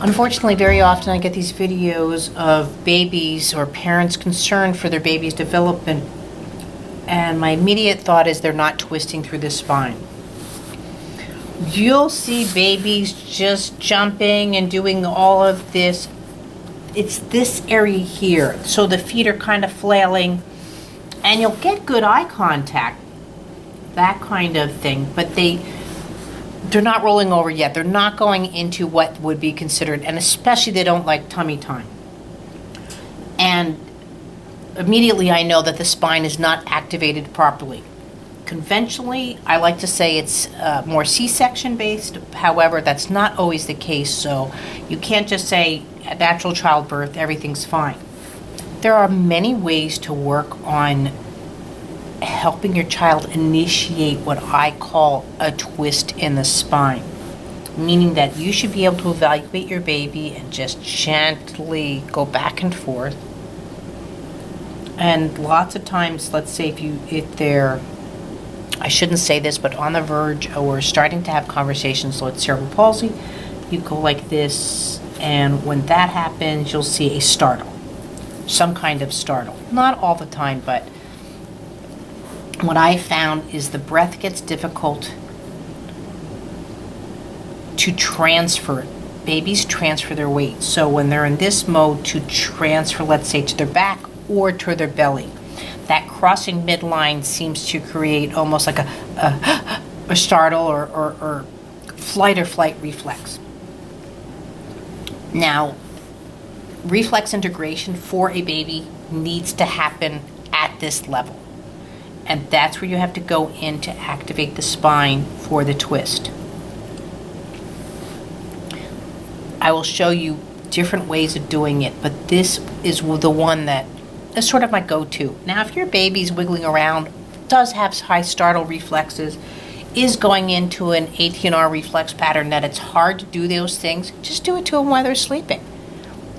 Unfortunately, very often I get these videos of babies or parents concerned for their baby's development, and my immediate thought is they're not twisting through the spine. You'll see babies just jumping and doing all of this. It's this area here, so the feet are kind of flailing, and you'll get good eye contact, that kind of thing, but they're not rolling over yet. They're not going into what would be considered, and especially they don't like tummy time. And immediately I know that the spine is not activated properly. Conventionally, I like to say it's more C-section based. However, that's not always the case, so you can't just say at natural childbirth, everything's fine. There are many ways to work on helping your child initiate what I call a twist in the spine, meaning that you should be able to evaluate your baby and just gently go back and forth. And lots of times, let's say if they're, I shouldn't say this, but on the verge or starting to have conversations, so it's cerebral palsy, you go like this, and when that happens, you'll see a startle, some kind of startle. Not all the time, but what I found is the breath gets difficult to transfer. Babies transfer their weight. So when they're in this mode to transfer, let's say, to their back or to their belly, that crossing midline seems to create almost like a startle or flight or flight reflex. Now, reflex integration for a baby needs to happen at this level. And that's where you have to go in to activate the spine for the twist. I will show you different ways of doing it, but this is the one that is sort of my go-to. Now, if your baby's wiggling around, does have high startle reflexes, is going into an ATNR reflex pattern that it's hard to do those things, just do it to them while they're sleeping.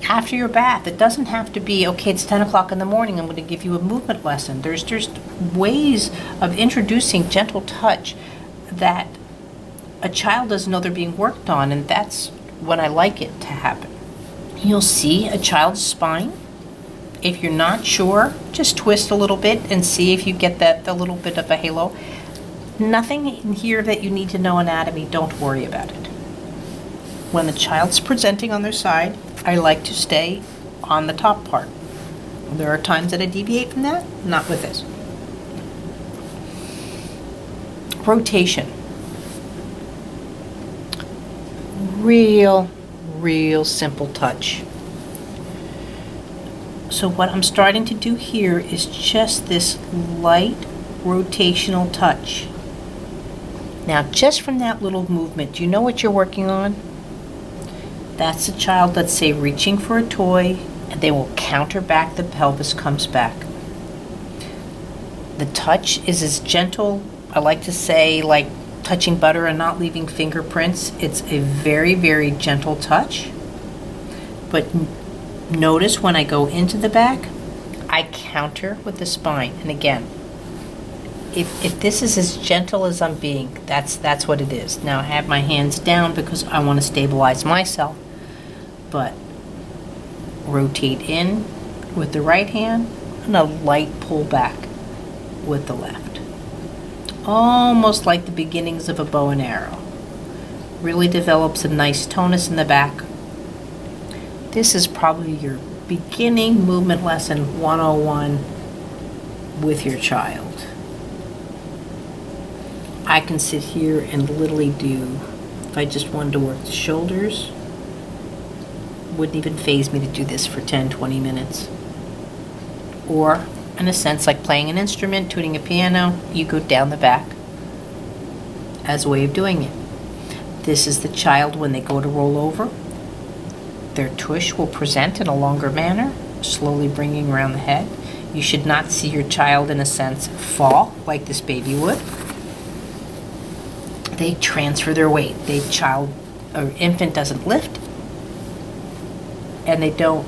After your bath, it doesn't have to be, okay, it's 10 o'clock in the morning, I'm going to give you a movement lesson. There's ways of introducing gentle touch that a child doesn't know they're being worked on, and that's when I like it to happen. You'll see a child's spine. If you're not sure, just twist a little bit and see if you get the little bit of a halo. Nothing in here that you need to know anatomy, don't worry about it. When the child's presenting on their side, I like to stay on the top part. There are times that I deviate from that, not with this. Rotation. Real simple touch. So what I'm starting to do here is just this light rotational touch. Now, just from that little movement, do you know what you're working on? That's a child, let's say, reaching for a toy, and they will counter back, the pelvis comes back. The touch is as gentle, I like to say, like touching butter and not leaving fingerprints. It's a very gentle touch. But notice when I go into the back, I counter with the spine. And again, if this is as gentle as I'm being, that's what it is. Now I have my hands down because I want to stabilize myself. But rotate in with the right hand and a light pull back with the left. Almost like the beginnings of a bow and arrow. Really develops a nice tonus in the back. This is probably your beginning movement lesson 101 with your child. I can sit here and literally do, if I just wanted to work the shoulders, wouldn't even faze me to do this for 10-20 minutes. Or, in a sense, like playing an instrument, tuning a piano, you go down the back as a way of doing it. This is the child when they go to roll over. Their tush will present in a longer manner, slowly bringing around the head. You should not see your child, in a sense, fall like this baby would. They transfer their weight. The child or infant doesn't lift, and they'll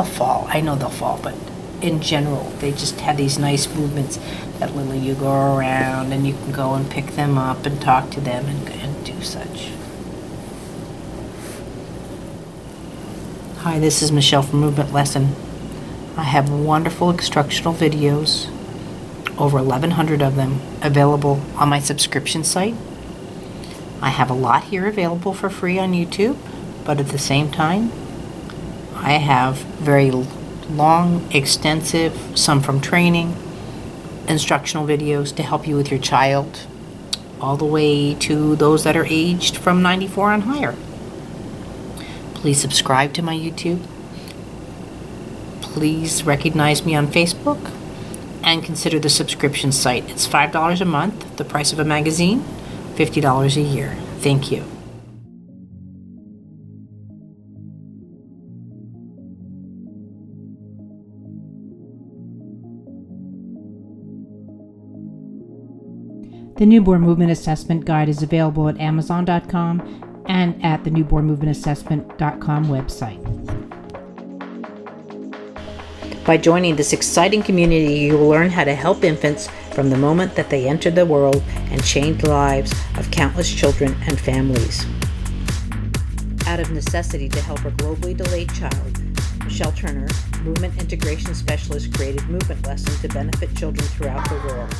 fall. I know they'll fall, but in general, they just have these nice movements that literally you go around and you can go and pick them up and talk to them and do such. Hi, this is Michelle from Movement Lesson. I have wonderful instructional videos, over 1,100 of them, available on my subscription site. I have a lot here available for free on YouTube, but at the same time, I have very long, extensive, some from training, instructional videos to help you with your child, all the way to those that are aged from 94 and higher. Please subscribe to my YouTube. Please recognize me on Facebook and consider the subscription site. It's $5 a month, the price of a magazine, $50 a year. Thank you. The Newborn Movement Assessment Guide is available at Amazon.com and at the newbornmovementassessment.com website. By joining this exciting community, you will learn how to help infants from the moment that they enter the world and change the lives of countless children and families. Out of necessity to help her globally delayed child, Michelle Turner, Movement Integration Specialist, created Movement Lesson to benefit children throughout the world.